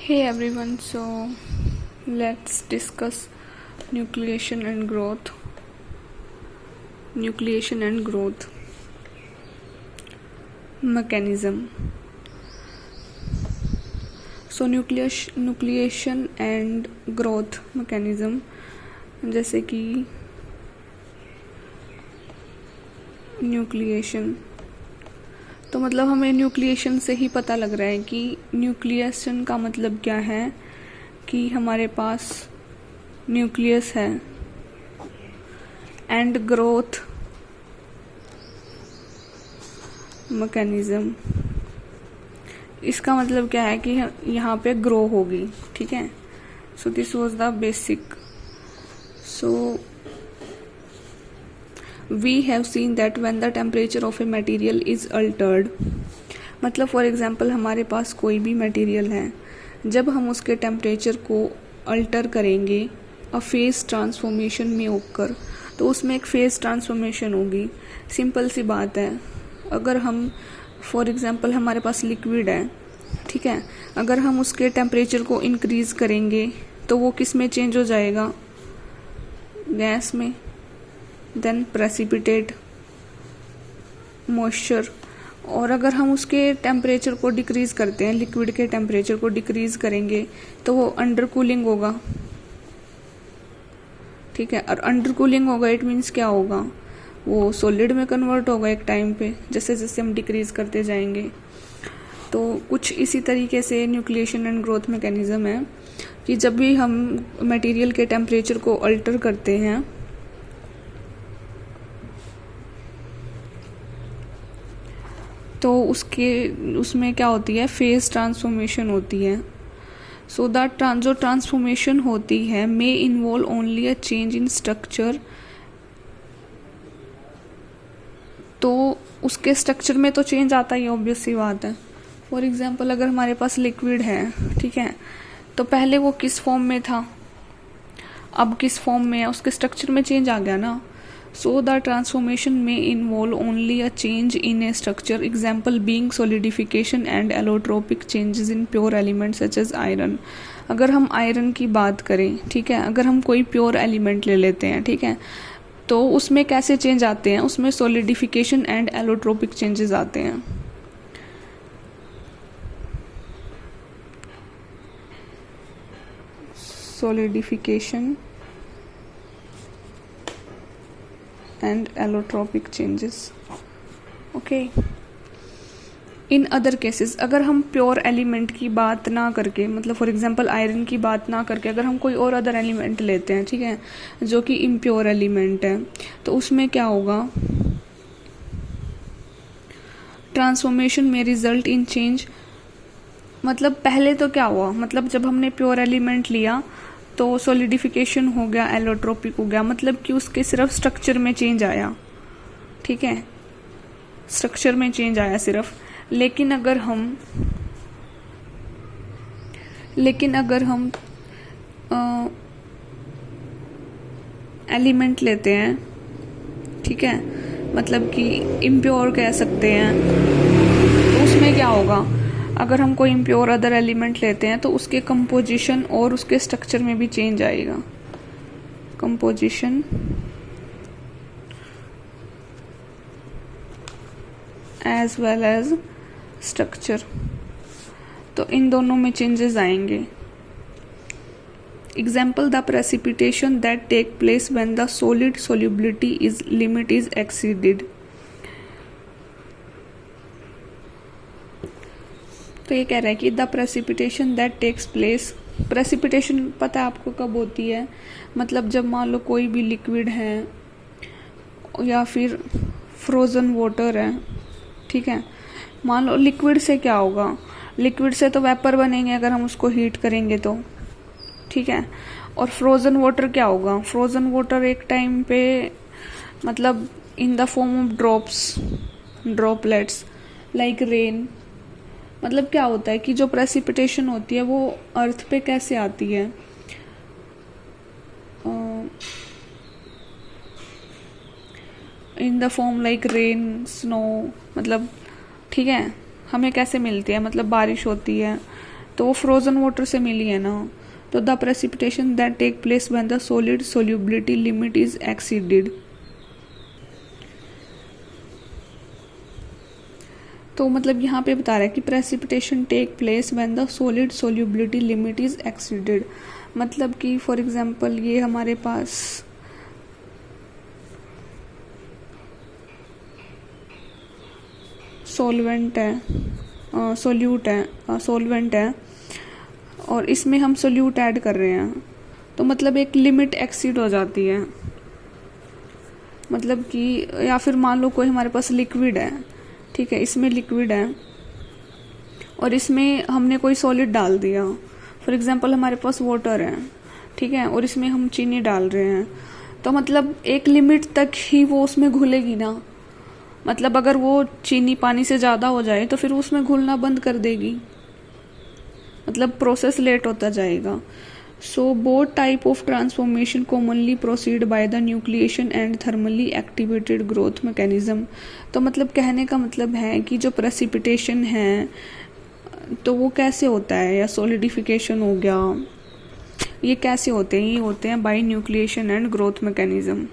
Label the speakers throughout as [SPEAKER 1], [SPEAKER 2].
[SPEAKER 1] Hey everyone, so let's discuss nucleation and growth. Nucleation and growth mechanism. So nucleation and growth mechanism, जैसे कि nucleation, तो मतलब हमें nucleation से ही पता लग रहा है कि न्यूक्लिएशन का मतलब क्या है कि हमारे पास न्यूक्लियस है। एंड ग्रोथ मैकेनिज्म, इसका मतलब क्या है कि यहाँ पे ग्रो होगी। ठीक है, so this was the basic. So we have seen that when the temperature of a material is altered, मतलब फॉर एग्जाम्पल हमारे पास कोई भी मटेरियल है, जब हम उसके टेम्परेचर को अल्टर करेंगे अ फेज ट्रांसफॉर्मेशन में होकर, तो उसमें एक फेज ट्रांसफॉर्मेशन होगी। सिंपल सी बात है, अगर हम फॉर एग्जाम्पल हमारे पास लिक्विड है, ठीक है, अगर हम उसके टेम्परेचर को इंक्रीज करेंगे तो वो किस में चेंज हो जाएगा? गैस में। Then precipitate, moisture. और अगर हम उसके टेम्परेचर को डिक्रीज करते हैं, लिक्विड के टेम्परेचर को डिक्रीज करेंगे तो वो अंडर कूलिंग होगा। ठीक है, और अंडर कूलिंग होगा इट मीन्स क्या होगा? वो सॉलिड में कन्वर्ट होगा एक टाइम पे, जैसे जैसे हम डिक्रीज करते जाएंगे। तो कुछ इसी तरीके से न्यूक्लिएशन एंड ग्रोथ मैकेनिज्म है कि जब भी हम मटेरियल के टेम्परेचर को अल्टर करते हैं तो उसमें क्या होती है? फेज ट्रांसफॉर्मेशन होती है। सो दैट जो ट्रांसफॉर्मेशन होती है may involve only a change in structure, तो उसके स्ट्रक्चर में तो चेंज आता ही, ऑब्वियस सी बात है। फॉर एग्जाम्पल अगर हमारे पास लिक्विड है, ठीक है, तो पहले वो किस फॉर्म में था, अब किस फॉर्म में है, उसके स्ट्रक्चर में चेंज आ गया ना। So the transformation may involve only a change in a structure, example being solidification and allotropic changes in pure elements such as iron. अगर हम आयरन की बात करें, ठीक है, अगर हम कोई प्योर एलिमेंट ले लेते हैं, ठीक है, तो उसमें कैसे चेंज आते हैं? उसमें सोलिडिफिकेशन एंड एलोट्रोपिक चेंजेस आते हैं। Solidification and allotropic changes. Okay. In other cases, अगर हम प्योर एलिमेंट की बात ना करके, मतलब फॉर एग्जांपल आयरन की बात ना करके, अगर हम कोई और अदर एलिमेंट लेते हैं, ठीक है, जो कि इम्प्योर एलिमेंट है, तो उसमें क्या होगा? ट्रांसफॉर्मेशन में रिजल्ट इन चेंज। मतलब पहले तो क्या हुआ, मतलब जब हमने प्योर एलिमेंट लिया तो सॉलिडिफिकेशन हो गया, एलोट्रोपिक हो गया, मतलब कि उसके सिर्फ स्ट्रक्चर में चेंज आया। ठीक है, स्ट्रक्चर में चेंज आया सिर्फ। लेकिन अगर हम एलिमेंट लेते हैं, ठीक है, मतलब कि इम्प्योर कह सकते हैं, तो उसमें क्या होगा? अगर हम कोई इम्प्योर अदर एलिमेंट लेते हैं तो उसके कंपोजिशन और उसके स्ट्रक्चर में भी चेंज आएगा। Composition as well as structure, तो इन दोनों में चेंजेस आएंगे। Example the precipitation that take place when the solid solubility is limit is exceeded. तो ये कह रहा है कि the precipitation that takes place, precipitation पता है आपको कब होती है? मतलब जब मान लो कोई भी लिक्विड है या फिर फ्रोजन वाटर है, ठीक है, मान लो लिक्विड से क्या होगा? लिक्विड से तो वेपर बनेंगे अगर हम उसको हीट करेंगे तो, ठीक है, और फ्रोजन वाटर क्या होगा? फ्रोजन वाटर एक टाइम पे मतलब in the form of drops, droplets like rain. मतलब क्या होता है कि जो प्रेसिपिटेशन होती है वो अर्थ पे कैसे आती है? In the form like rain, snow, मतलब ठीक है, हमें कैसे मिलती है? मतलब बारिश होती है तो वो फ्रोजन वाटर से मिली है ना। तो the precipitation that take place when the solid solubility limit is exceeded. तो मतलब यहाँ पे बता रहा है कि precipitation take place when the solid solubility limit is exceeded. मतलब कि फॉर एग्जांपल ये हमारे पास सॉल्वेंट है, सॉल्वेंट है और इसमें हम सोल्यूट ऐड कर रहे हैं, तो मतलब एक लिमिट एक्सीड हो जाती है। मतलब कि या फिर मान लो कोई हमारे पास लिक्विड है, ठीक है, इसमें लिक्विड है और इसमें हमने कोई सॉलिड डाल दिया, फॉर एग्जांपल हमारे पास वाटर है, ठीक है, और इसमें हम चीनी डाल रहे हैं, तो मतलब एक लिमिट तक ही वो उसमें घुलेगी ना। मतलब अगर वो चीनी पानी से ज़्यादा हो जाए तो फिर उसमें घुलना बंद कर देगी, मतलब प्रोसेस लेट होता जाएगा। So both type of transformation commonly proceed by the nucleation and thermally activated growth mechanism. तो मतलब कहने का मतलब है कि जो प्रेसिपिटेशन है तो वो कैसे होता है, या सॉलिडिफिकेशन हो गया, ये कैसे होते हैं, ये होते हैं by nucleation and growth mechanism.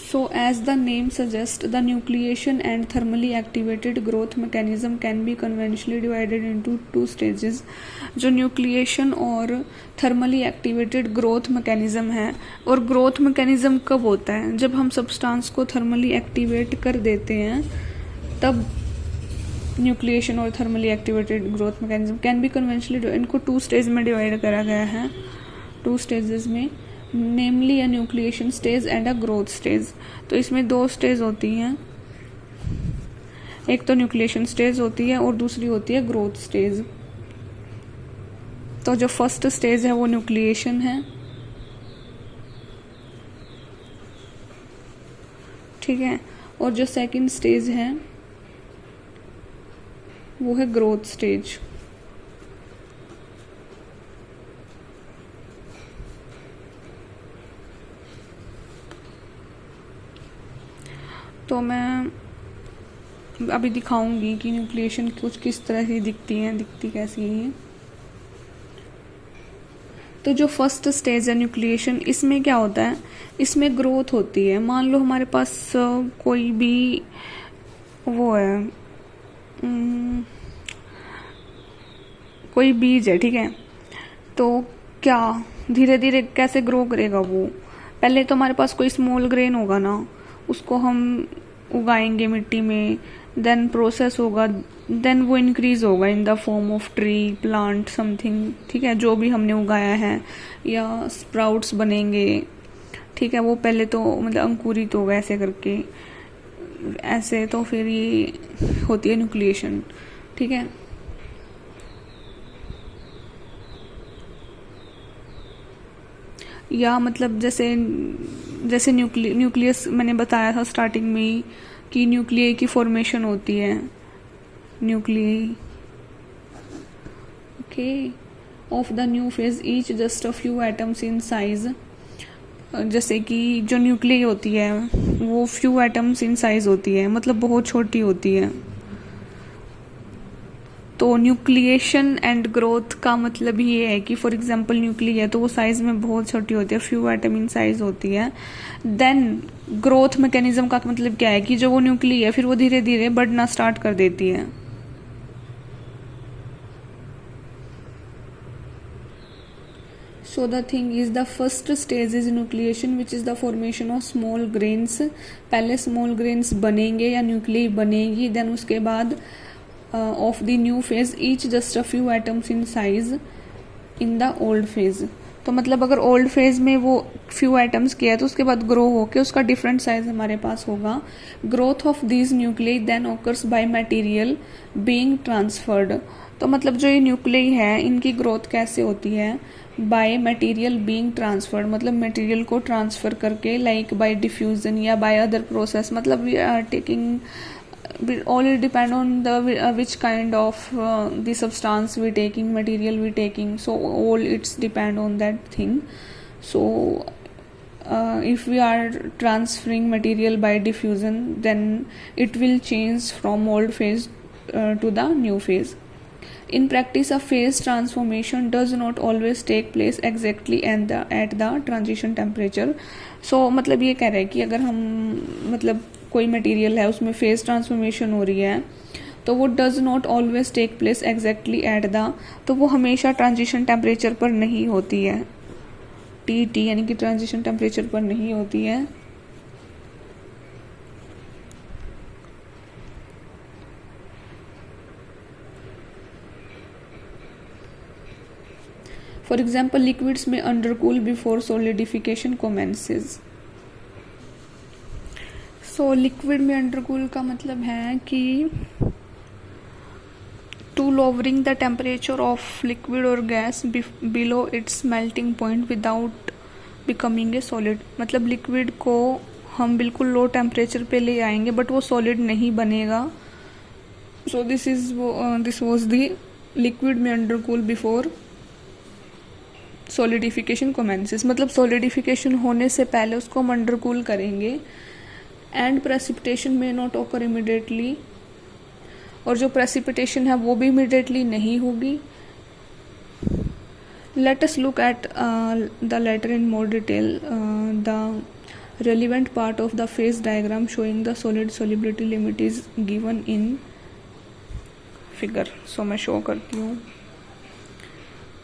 [SPEAKER 1] So as the name suggests, the nucleation and thermally activated growth mechanism can be conventionally divided into two stages। जो न्यूक्लिएशन और थर्मली एक्टिवेटेड ग्रोथ मैकेनिज्म है, और ग्रोथ मैकेनिज्म कब होता है, जब हम substance को थर्मली एक्टिवेट कर देते हैं, तब न्यूक्लिएशन और thermally activated growth mechanism can be conventionally, इनको 2 स्टेज में डिवाइड करा गया है, 2 स्टेजेस में, namely a nucleation stage and a growth stage. तो इसमें 2 स्टेज होती हैं, एक तो न्यूक्लिएशन स्टेज होती है और दूसरी होती है ग्रोथ स्टेज। तो जो फर्स्ट स्टेज है वो न्यूक्लिएशन है, ठीक है, और जो सेकंड स्टेज है वो है ग्रोथ स्टेज। तो मैं अभी दिखाऊंगी कि न्यूक्लिएशन कुछ किस तरह से दिखती कैसी है। तो जो फर्स्ट स्टेज है न्यूक्लिएशन, इसमें क्या होता है, इसमें ग्रोथ होती है। मान लो हमारे पास कोई भी वो है, कोई बीज है, ठीक है, तो क्या धीरे धीरे कैसे ग्रो करेगा वो, पहले तो हमारे पास कोई स्मॉल ग्रेन होगा ना, उसको हम उगाएंगे मिट्टी में, देन प्रोसेस होगा, देन वो इंक्रीज होगा in the form of tree, plant, something, ठीक है, जो भी हमने उगाया है, या स्प्राउट्स बनेंगे, ठीक है, वो पहले तो मतलब अंकुरित होगा ऐसे करके, ऐसे, तो फिर ये होती है न्यूक्लिएशन, ठीक है। या मतलब जैसे न्यूक्लियस मैंने बताया था स्टार्टिंग में ही कि न्यूक्लियई की फॉर्मेशन होती है, nuclei, okay, of the new phase each just a few atoms in size. जैसे कि जो न्यूक्लियई होती है वो फ्यू एटम्स इन साइज होती है, मतलब बहुत छोटी होती है। तो न्यूक्लिएशन एंड ग्रोथ का मतलब ये है कि फॉर एग्जांपल न्यूक्ली है तो वो साइज में बहुत छोटी होती है, फ्यू एटम इन साइज होती है। देन ग्रोथ मैकेनिज्म का मतलब क्या है कि जो वो न्यूक्ली है फिर वो धीरे धीरे बढ़ना स्टार्ट कर देती है। So the thing is the first stage is nucleation which is the formation of small grains। पहले small grains बनेंगे या न्यूक्लियई बनेगी, देन उसके बाद of the new phase each just a few atoms in size in the old phase। तो मतलब अगर old phase में वो फ्यू एटम्स किया है तो उसके बाद ग्रो होके उसका डिफरेंट साइज हमारे पास होगा। Growth of these nuclei then occurs by material being transferred. तो मतलब जो ये न्यूक्लियई है इनकी ग्रोथ कैसे होती है, बाय मटेरियल बीइंग ट्रांसफर्ड, मतलब मटेरियल को ट्रांसफर करके, लाइक बाय डिफ्यूजन या बाय अदर प्रोसेस। मतलब we are taking all it depend on the which kind of the substance we taking, material we taking, so all it's depend on that thing। So if we are transferring material by diffusion, then it will change from old phase to the new phase. In practice, a phase transformation does not always take place exactly at the transition temperature. So मतलब ये कह रहा है कि अगर हम मतलब कोई मटेरियल है उसमें फेज ट्रांसफॉर्मेशन हो रही है तो वो does not always take place exactly at the, तो वो हमेशा ट्रांजिशन टेम्परेचर पर नहीं होती है, टी यानी कि ट्रांजिशन टेम्परेचर पर नहीं होती है. फॉर एग्जाम्पल लिक्विड्स में undercool before solidification commences. So liquid में अंडरकूल का मतलब है कि to lowering the temperature of liquid और gas below its melting point without becoming a solid. मतलब लिक्विड को हम बिल्कुल लो टेम्परेचर पे ले आएंगे बट वो सॉलिड नहीं बनेगा. So this was the liquid में अंडरकूल बिफोर सॉलिडिफिकेशन कोमेंसेस. मतलब सॉलिडिफिकेशन होने से पहले उसको हम अंडरकूल करेंगे. एंड प्रेसिपिटेशन में नॉट ऑकर इमिडिएटली, और जो प्रेसिपिटेशन है वो भी इमिडिएटली नहीं होगी. Let us look at the latter in more detail. The relevant part of the phase diagram showing the solid solubility limit is given in figure. So मैं show करती हूँ,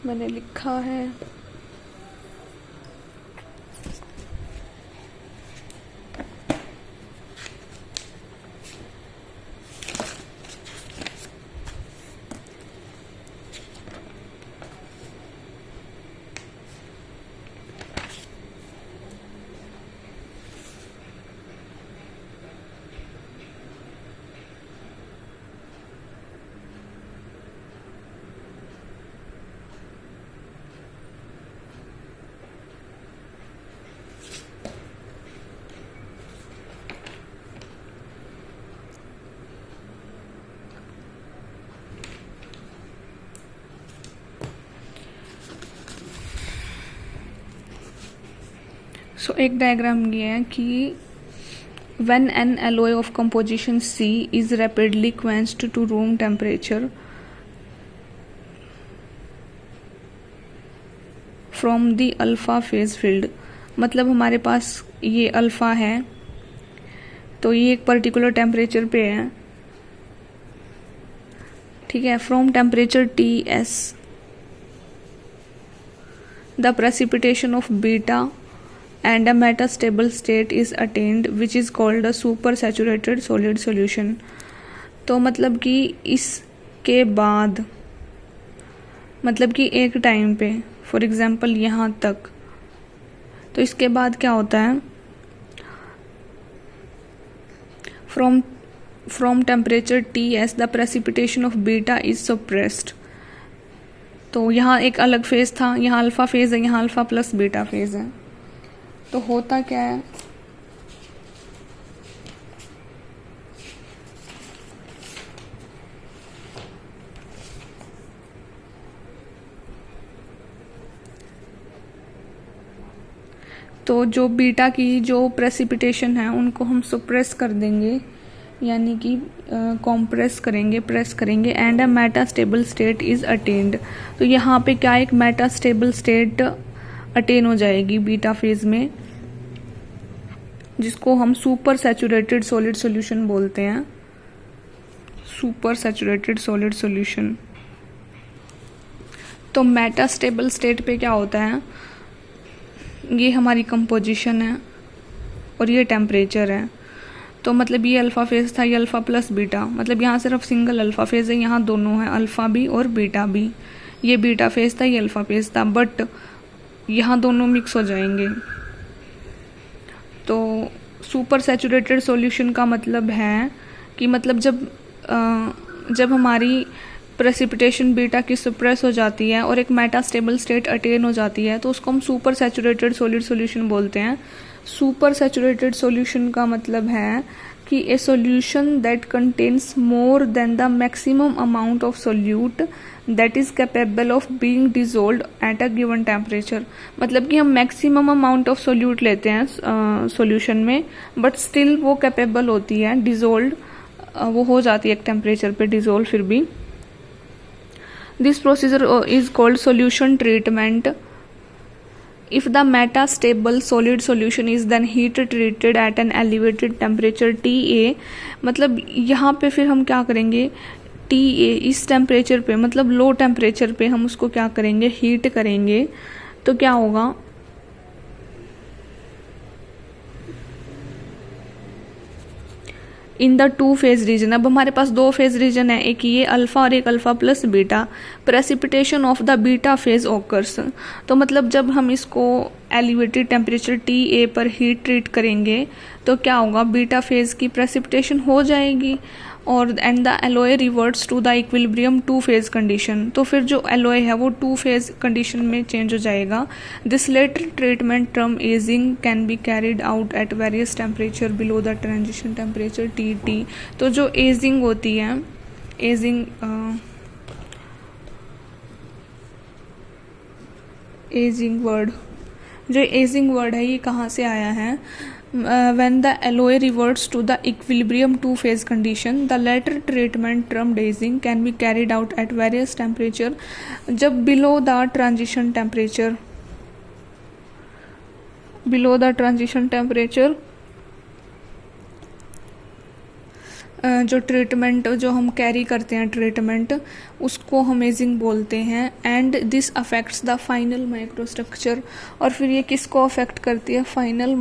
[SPEAKER 1] मैंने लिखा है एक डायग्राम ये है कि when an alloy of composition C is rapidly quenched to room temperature from the alpha phase field. मतलब हमारे पास ये अल्फा है तो ये एक पर्टिकुलर टेम्परेचर पे है, ठीक है. From temperature Ts the precipitation of beta and a metastable state is attained which is called a supersaturated solid solution. तो मतलब कि इसके बाद मतलब कि एक टाइम पे फॉर एग्जांपल यहाँ तक, तो इसके बाद क्या होता है, from temperature Ts the precipitation of beta is suppressed. तो यहाँ एक अलग फेज था, यहाँ अल्फा फेज है, यहाँ अल्फा प्लस बीटा फेज है. तो होता क्या है, तो जो बीटा की जो प्रेसिपिटेशन है उनको हम सप्रेस कर देंगे, यानी कि कॉम्प्रेस करेंगे, प्रेस करेंगे. And a metastable state is attend. तो यहाँ पे क्या एक मेटास्टेबल स्टेट अटेन हो जाएगी बीटा फेज में, जिसको हम सुपर सैचुरेटेड सॉलिड सॉल्यूशन बोलते हैं. Super saturated solid solution. तो मेटास्टेबल स्टेट पे क्या होता है, ये हमारी कंपोजिशन है और ये टेम्परेचर है. तो मतलब ये अल्फ़ा फेज था, ये अल्फ़ा प्लस बीटा, मतलब यहाँ सिर्फ सिंगल अल्फ़ा फेज है, यहाँ दोनों है अल्फ़ा भी और बीटा भी. ये बीटा फेज था, ये अल्फ़ा फेज था, बट यहाँ दोनों मिक्स हो जाएंगे. तो सुपर सैचुरेटेड सॉल्यूशन का मतलब है कि मतलब जब हमारी प्रेसिपिटेशन बीटा की सप्रेस हो जाती है और एक मेटास्टेबल स्टेट अटेन हो जाती है तो उसको हम सुपर सैचुरेटेड सॉलिड सॉल्यूशन बोलते हैं. सुपर सैचुरेटेड सॉल्यूशन का मतलब है कि ए solution that contains more than the maximum amount of solute that is capable of being dissolved at a given temperature. मतलब कि हम मैक्सिमम अमाउंट ऑफ सोल्यूट लेते हैं सॉल्यूशन में, बट स्टिल वो कैपेबल होती है डिजोल्व, वो हो जाती है एक टेम्परेचर पे डिजोल्व फिर भी। This procedure is called solution treatment. If the metastable solid solution is then heat treated at an elevated temperature TA, मतलब यहाँ पे फिर हम क्या करेंगे, TA इस टेम्परेचर पे मतलब लो टेम्परेचर पे हम उसको क्या करेंगे, हीट करेंगे। तो क्या होगा, in the two phase region, अब हमारे पास दो फेज रीजन है, एक ये अल्फा और एक alpha plus beta. Precipitation of the beta phase occurs, तो मतलब जब हम इसको एलिवेटेड टेम्परेचर TA पर हीट ट्रीट करेंगे तो क्या होगा, बीटा फेज की प्रेसिपिटेशन हो जाएगी और and the alloy reverts to the equilibrium two phase condition. तो फिर जो एलॉय है वो टू फेज कंडीशन में चेंज हो जाएगा। This latter treatment term aging can be carried out at various temperature below the transition temperature TT। तो जो एजिंग होती है, एजिंग वर्ड, जो एजिंग वर्ड है ये कहाँ से आया है, when the alloy reverts to the equilibrium two phase condition, the latter treatment termed aging can be carried out at various temperature। जब below the transition temperature जो ट्रीटमेंट जो हम कैरी करते हैं ट्रीटमेंट, उसको हम एजिंग बोलते हैं। And this affects the final microstructure, और फिर ये किसको अफेक्ट करती है, फाइनल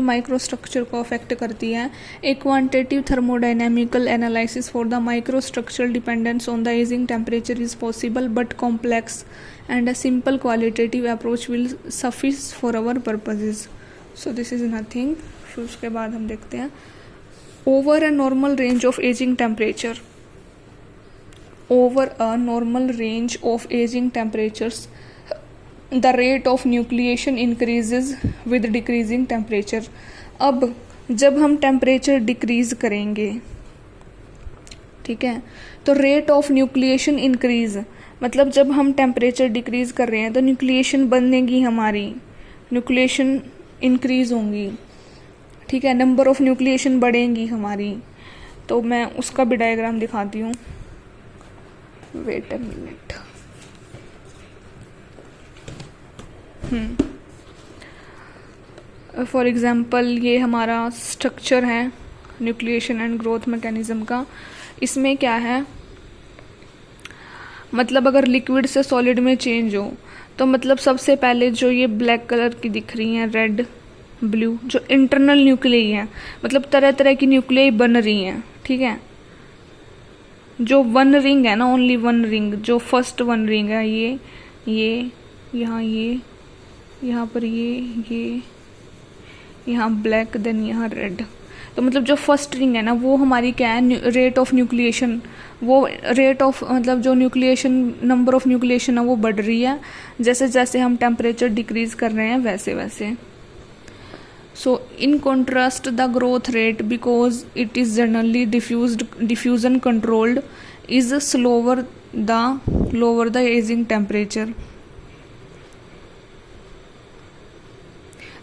[SPEAKER 1] माइक्रोस्ट्रक्चर को अफेक्ट करती है। A quantitative thermodynamical analysis for the microstructural dependence on the ageing temperature is possible but complex and a simple qualitative approach will suffice for our purposes. So this is nothing. फिर उसके बाद हम देखते हैं over a normal range of ageing temperature. Over a normal range of ageing temperatures the rate of nucleation increases with decreasing temperature। अब जब हम temperature decrease करेंगे, ठीक है, तो रेट ऑफ न्यूक्लिएशन इंक्रीज, मतलब जब हम टेम्परेचर डिक्रीज कर रहे हैं तो न्यूक्लिएशन बनेगी हमारी, न्यूक्लिएशन इंक्रीज होंगी, ठीक है, नंबर ऑफ न्यूक्लिएशन बढ़ेंगी हमारी। तो मैं उसका भी डायग्राम दिखाती हूँ, wait a minute. For example ये हमारा स्ट्रक्चर है न्यूक्लिएशन एंड ग्रोथ मैकेनिज्म का। इसमें क्या है, मतलब अगर लिक्विड से सॉलिड में चेंज हो तो मतलब सबसे पहले जो ये ब्लैक कलर की दिख रही हैं, रेड ब्लू, जो इंटरनल न्यूक्लियाई हैं, मतलब तरह तरह की न्यूक्लियाई बन रही हैं, ठीक है। जो वन रिंग है ना, ओनली वन रिंग, जो फर्स्ट वन रिंग है, ये यहाँ पर ये यहाँ ब्लैक, देन यहाँ रेड। तो मतलब जो फर्स्ट रिंग है ना वो हमारी क्या है, रेट ऑफ न्यूक्लिएशन, वो रेट ऑफ मतलब जो न्यूक्लिएशन, नंबर ऑफ न्यूक्लिएशन है वो बढ़ रही है जैसे जैसे हम टेम्परेचर डिक्रीज कर रहे हैं वैसे वैसे। So in contrast the growth rate, because it is generally diffusion controlled, is lower the ageing temperature.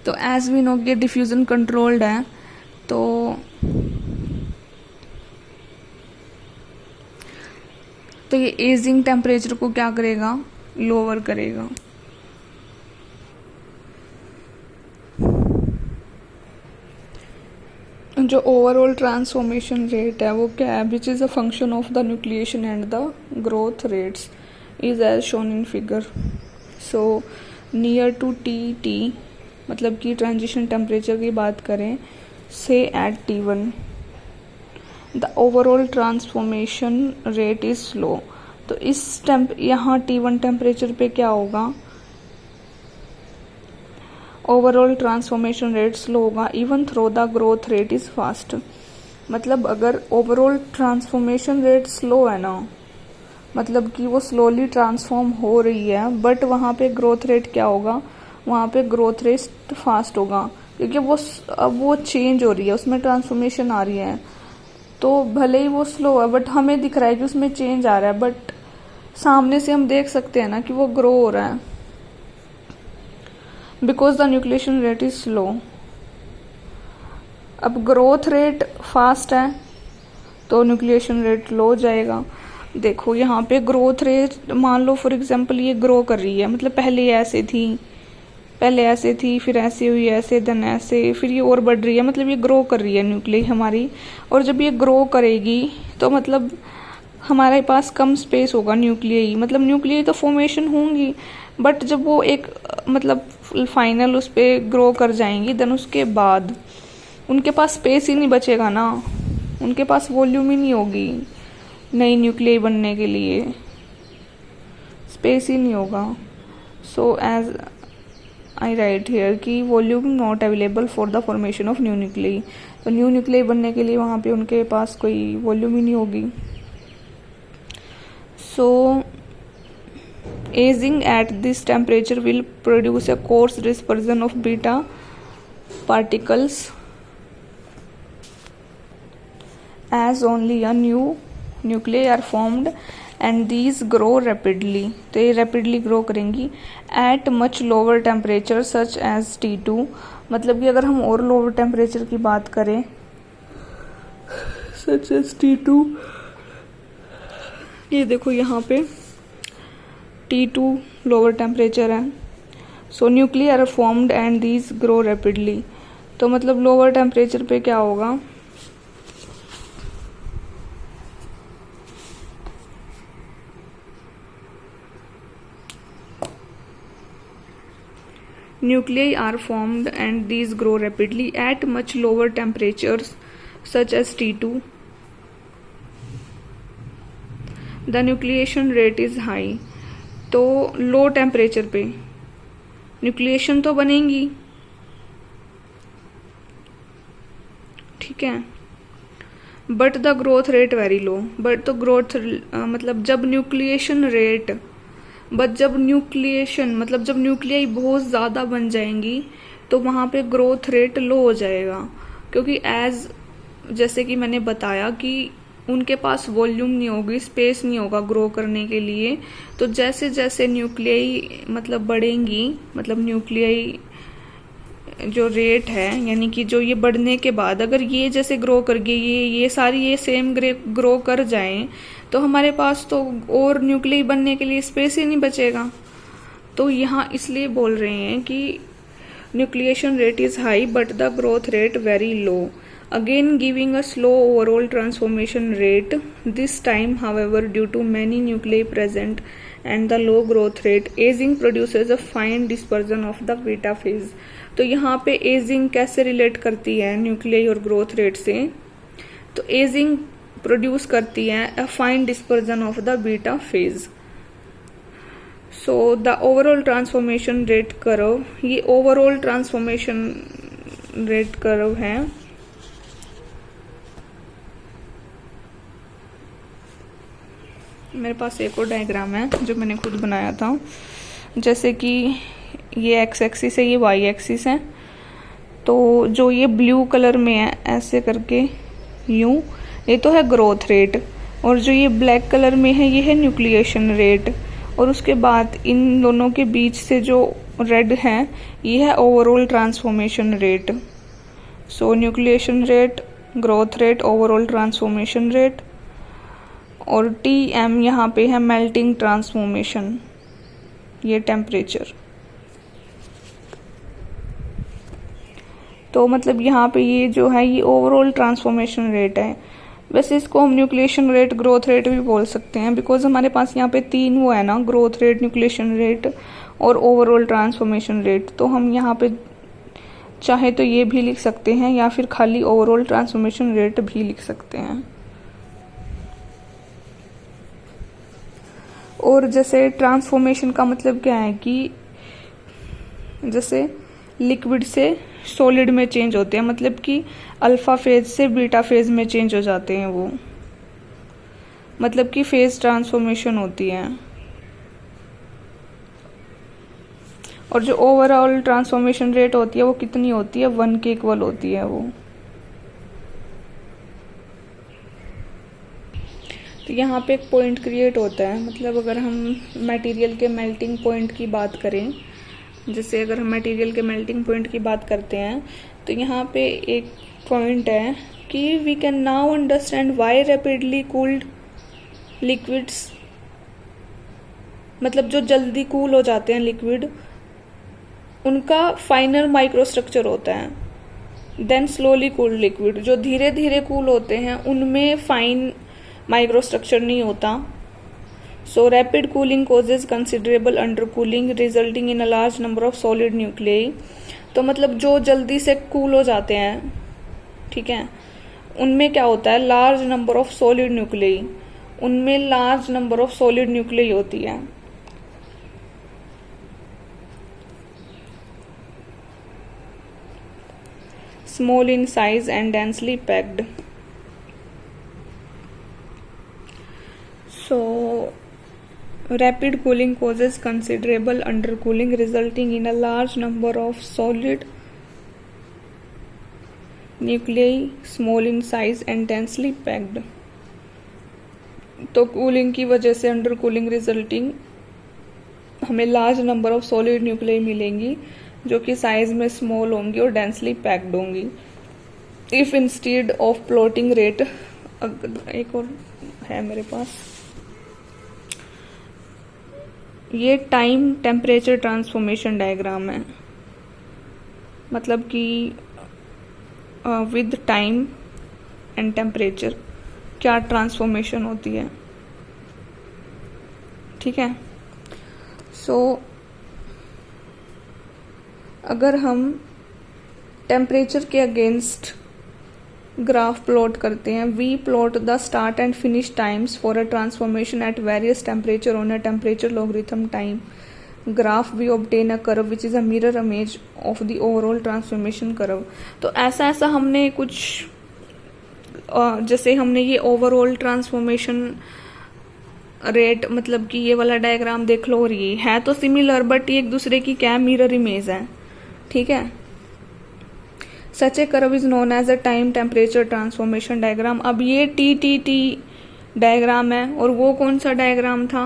[SPEAKER 1] तो एज वी नो कि डिफ्यूजन कंट्रोल्ड है, तो ये एजिंग टेम्परेचर को क्या करेगा, लोअर करेगा। जो ओवरऑल ट्रांसफॉर्मेशन रेट है वो क्या है, which is a function of the nucleation and the growth rates, is as shown in figure. So near to T, मतलब कि ट्रांजिशन टेम्परेचर की बात करें, say at T1 the overall transformation rate is slow. तो इस यहाँ T1 temperature पे क्या होगा, ओवरऑल ट्रांसफॉर्मेशन रेट स्लो होगा, even though the growth rate is fast. मतलब अगर ओवरऑल ट्रांसफॉर्मेशन रेट स्लो है ना, मतलब कि वो स्लोली ट्रांसफॉर्म हो रही है, बट वहाँ पे ग्रोथ रेट क्या होगा, वहाँ पे ग्रोथ रेट फास्ट होगा, क्योंकि अब वो चेंज हो रही है, उसमें ट्रांसफॉर्मेशन आ रही है। तो भले ही वो स्लो है बट हमें दिख रहा है कि उसमें चेंज आ रहा है, बट सामने से हम देख सकते हैं ना कि वो ग्रो हो रहा है, because the nucleation rate is slow. अब ग्रोथ रेट फास्ट है तो न्यूक्लिएशन रेट लो हो जाएगा। देखो यहाँ पे ग्रोथ रेट, मान लो फॉर एग्जांपल ये ग्रो कर रही है, मतलब पहले ऐसे थी फिर ऐसे हुई, ऐसे देन ऐसे, फिर ये और बढ़ रही है, मतलब ये ग्रो कर रही है न्यूक्लियई हमारी। और जब ये ग्रो करेगी तो मतलब हमारे पास कम स्पेस होगा न्यूक्लियई, मतलब न्यूक्लियई तो फॉर्मेशन होंगी, बट जब वो एक मतलब फाइनल उस पर ग्रो कर जाएंगी, देन उसके बाद उनके पास स्पेस ही नहीं बचेगा ना, उनके पास वॉल्यूम ही नहीं होगी नई न्यूक्लियई बनने के लिए, स्पेस ही नहीं होगा। So as I write here कि volume not available for the formation of new nuclei, तो न्यू न्यूक्लियई बनने के लिए वहाँ पे उनके पास कोई वॉल्यूम ही नहीं होगी। So ageing at this temperature will produce a coarse dispersion of beta particles as only a new nuclei are formed and these grow rapidly, तो ये rapidly grow करेंगी at much lower temperature such as T2, मतलब कि अगर हम और lower temperature की बात करें such as T2, ये देखो यहाँ पे T2 lower temperature है, so nuclei are formed and these grow rapidly, तो मतलब lower temperature पे क्या होगा, nuclei are formed and these grow rapidly at much lower temperatures such as T2. The nucleation rate is high, तो low temperature पे nucleation तो बनेगी, ठीक है, but the growth rate very low, but तो ग्रोथ मतलब जब न्यूक्लिएशन मतलब जब न्यूक्लियाई बहुत ज़्यादा बन जाएंगी तो वहाँ पे ग्रोथ रेट लो हो जाएगा, क्योंकि जैसे कि मैंने बताया कि उनके पास वॉल्यूम नहीं होगी, स्पेस नहीं होगा ग्रो करने के लिए। तो जैसे जैसे न्यूक्लियाई मतलब बढ़ेंगी, मतलब न्यूक्लियाई जो रेट है, यानी कि जो ये बढ़ने के बाद अगर ये जैसे ग्रो कर गई, ये सारी ये सेम ग्रो कर जाएं, तो हमारे पास तो और न्यूक्लियई बनने के लिए स्पेस ही नहीं बचेगा। तो यहाँ इसलिए बोल रहे हैं कि nucleation rate is high but the growth rate very low, again giving a slow overall transformation rate, this time however due to many nuclei present and the low growth rate, ageing produces a fine dispersion of the beta phase. तो यहाँ पे ageing कैसे relate करती है न्यूक्लियई और growth rate से, तो ageing produce करती है अ fine dispersion of the beta phase. So the overall transformation rate curve, ये ओवरऑल ट्रांसफॉर्मेशन रेट कर्व है, मेरे पास एक और डायग्राम है जो मैंने खुद बनाया था, जैसे कि ये एक्स एक्सिस है, ये वाई एक्सिस है, तो जो ये ब्लू कलर में है ऐसे करके यूं, ये तो है ग्रोथ रेट, और जो ये ब्लैक कलर में है ये है न्यूक्लिएशन रेट, और उसके बाद इन दोनों के बीच से जो रेड है ये है overall transformation rate. So nucleation rate, growth rate, overall transformation rate, और Tm यहाँ पे है मेल्टिंग ट्रांसफॉर्मेशन, ये टेम्परेचर। तो मतलब यहाँ पे ये जो है ये ओवरऑल ट्रांसफॉर्मेशन रेट है। वैसे इसको हम न्यूक्लिएशन रेट, ग्रोथ रेट भी बोल सकते हैं, बिकॉज हमारे पास यहाँ पे तीन वो है ना, ग्रोथ रेट, न्यूक्लिएशन रेट और ओवरऑल ट्रांसफॉर्मेशन रेट। तो हम यहाँ पे चाहे तो ये भी लिख सकते हैं या फिर खाली ओवरऑल ट्रांसफॉर्मेशन रेट भी लिख सकते हैं। और जैसे ट्रांसफॉर्मेशन का मतलब क्या है कि जैसे लिक्विड से सॉलिड में चेंज होते हैं, मतलब कि अल्फा फेज से बीटा फेज में चेंज हो जाते हैं वो। मतलब कि फेज ट्रांसफॉर्मेशन होती है, और जो ओवरऑल ट्रांसफॉर्मेशन रेट होती है वो कितनी होती है, 1 के इक्वल होती है वो। तो यहाँ पे एक पॉइंट क्रिएट होता है, मतलब अगर हम मटेरियल के मेल्टिंग पॉइंट की बात करें, जैसे अगर हम मटेरियल के मेल्टिंग पॉइंट की बात करते हैं तो यहाँ पे एक पॉइंट है कि we can now understand why rapidly cooled liquids, मतलब जो जल्दी कूल हो जाते हैं लिक्विड उनका फाइनर माइक्रोस्ट्रक्चर होता है। देन स्लोली कूल्ड लिक्विड, जो धीरे धीरे कूल होते हैं उनमें फाइन माइक्रोस्ट्रक्चर नहीं होता। सो rapid cooling causes considerable under cooling resulting in a large number of solid nuclei. तो मतलब जो जल्दी से कूल हो जाते हैं, ठीक है, उनमें क्या होता है, large number of solid nuclei, उनमें large number of solid nuclei होती है। Small in size and densely packed. So, rapid cooling causes considerable undercooling resulting in a large number of solid nuclei, small in size and densely packed. तो cooling की वजह से under cooling resulting हमें large number of solid nuclei मिलेंगी जो कि size में small होंगी और डेंसली पैक्ड होंगी। If instead of plotting rate, एक और है मेरे पास, ये टाइम टेम्परेचर ट्रांसफॉर्मेशन डायग्राम है, मतलब कि विद टाइम एंड टेम्परेचर क्या ट्रांसफॉर्मेशन होती है, ठीक है। सो अगर हम टेम्परेचर के अगेंस्ट ग्राफ प्लॉट करते हैं, we plot the start and finish times for a transformation at various temperature on a temperature logarithm time graph, we obtain a curve which is a mirror image of the overall transformation curve. तो ऐसा हमने कुछ जैसे हमने ये overall transformation rate, मतलब कि ये वाला डायग्राम देख लो, और ये है तो सिमिलर बट ये एक दूसरे की क्या मिरर इमेज है, ठीक है। Such a curve is known as a time temperature transformation diagram. अब ये टी डायग्राम है और वो कौन सा डायग्राम था,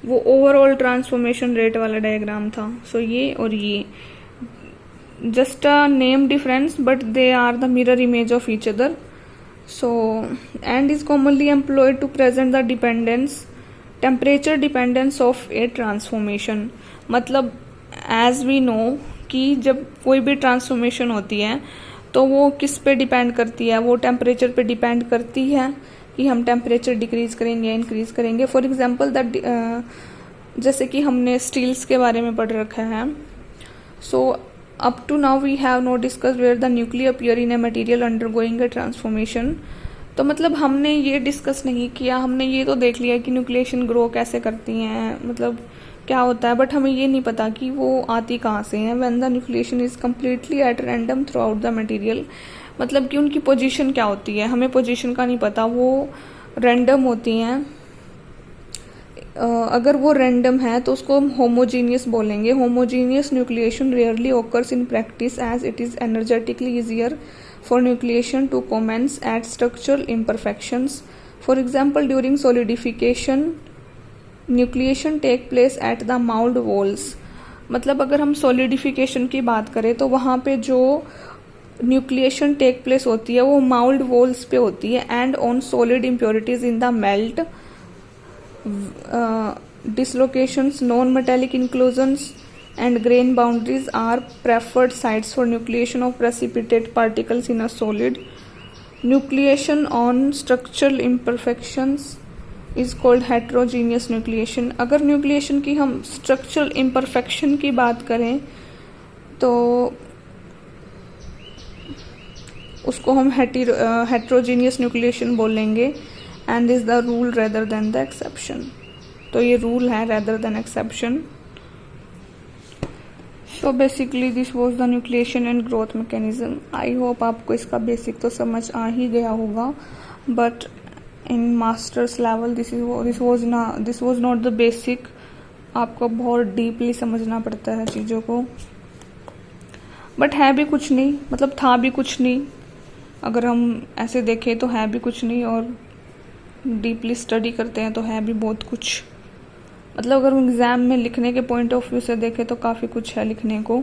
[SPEAKER 1] वो ओवरऑल ट्रांसफॉर्मेशन रेट वाला डायग्राम था। सो ये और ये just a name difference but they are the mirror image of each other. So and is commonly employed to present the dependence temperature dependence of a transformation. मतलब as we know कि जब कोई भी transformation होती है तो वो किस पे डिपेंड करती है, वो टेम्परेचर पे डिपेंड करती है कि हम टेम्परेचर डिक्रीज करेंगे या इंक्रीज करेंगे। फॉर एग्जांपल जैसे कि हमने स्टील्स के बारे में पढ़ रखा है। So up to now we have not discuss where the nuclear appear in a material undergoing a transformation. तो मतलब हमने ये डिस्कस नहीं किया, हमने ये तो देख लिया कि न्यूक्लिएशन ग्रो कैसे करती हैं, मतलब क्या होता है, बट हमें ये नहीं पता कि वो आती कहाँ से हैं। When the nucleation is completely at random through out the material, मतलब कि उनकी पोजीशन क्या होती है, हमें पोजीशन का नहीं पता, वो रैंडम होती हैं। अगर वो रैंडम है तो उसको हम होमोजीनियस बोलेंगे। Homogeneous nucleation rarely occurs in practice as it is energetically easier for nucleation to commence at structural imperfections. For example during solidification nucleation take place at the mould walls. मतलब अगर हम solidification की बात करें तो वहाँ पे जो न्यूक्लिएशन टेक प्लेस होती है वो माउल्ड वॉल्स पे होती है and on solid impurities in the melt dislocations, non-metallic inclusions and grain boundaries are preferred sites for nucleation of precipitate particles in a solid. Nucleation on structural imperfections is called heterogeneous nucleation. अगर nucleation की हम structural imperfection की बात करें तो उसको हम heterogeneous nucleation बोलेंगे and is the rule rather than the exception. तो ये rule है rather than exception. So basically this was the nucleation and growth mechanism. I hope आपको इसका basic तो समझ आ ही गया होगा, but in masters level this was not the basic. आपको बहुत डीपली समझना पड़ता है चीज़ों को, बट है भी कुछ नहीं, मतलब था भी कुछ नहीं। अगर हम ऐसे देखें तो है भी कुछ नहीं, और डीपली स्टडी करते हैं तो है भी बहुत कुछ। मतलब अगर हम एग्ज़ाम में लिखने के पॉइंट ऑफ व्यू से देखें तो काफ़ी कुछ है लिखने को,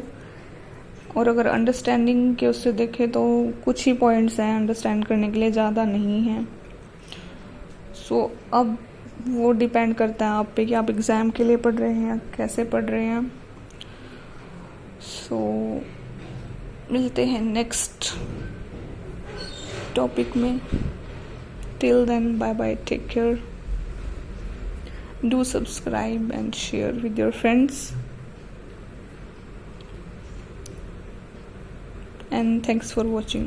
[SPEAKER 1] और अगर अंडरस्टैंडिंग के उससे देखें तो कुछ ही पॉइंट्स हैं अंडरस्टैंड करने के लिए, ज़्यादा नहीं हैं। सो अब वो डिपेंड करता है आप पे कि आप एग्ज़ाम के लिए पढ़ रहे हैं, कैसे पढ़ रहे हैं। सो मिलते हैं नेक्स्ट टॉपिक में। Till then, bye bye, take care, do subscribe and share with your friends, and thanks for watching.